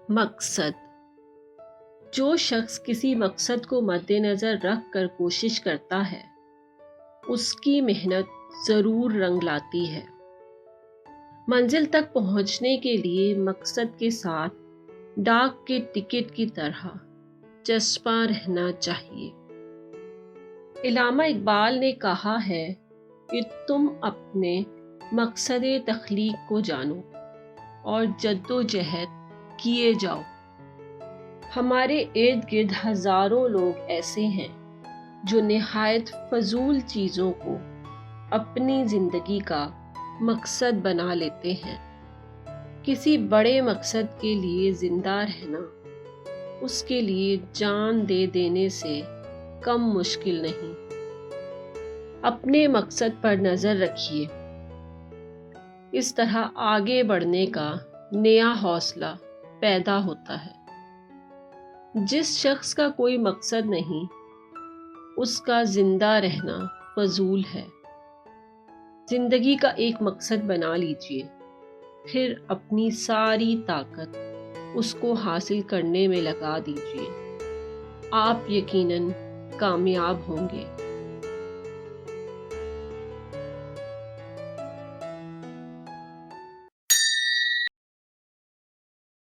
مقصد۔ جو شخص کسی مقصد کو مد نظر رکھ کر کوشش کرتا ہے اس کی محنت ضرور رنگ لاتی ہے۔ منزل تک پہنچنے کے لیے مقصد کے ساتھ ڈاک کے ٹکٹ کی طرح چسپاں رہنا چاہیے۔ علامہ اقبال نے کہا ہے کہ تم اپنے مقصد تخلیق کو جانو اور جدوجہد کیے جاؤ۔ ہمارے ارد گرد ہزاروں لوگ ایسے ہیں جو نہایت فضول چیزوں کو اپنی زندگی کا مقصد بنا لیتے ہیں۔ کسی بڑے مقصد کے لیے زندہ رہنا اس کے لیے جان دے دینے سے کم مشکل نہیں۔ اپنے مقصد پر نظر رکھیے، اس طرح آگے بڑھنے کا نیا حوصلہ پیدا ہوتا ہے۔ جس شخص کا کوئی مقصد نہیں اس کا زندہ رہنا فضول ہے۔ زندگی کا ایک مقصد بنا لیجئے، پھر اپنی ساری طاقت اس کو حاصل کرنے میں لگا دیجئے۔ آپ یقیناً کامیاب ہوں گے۔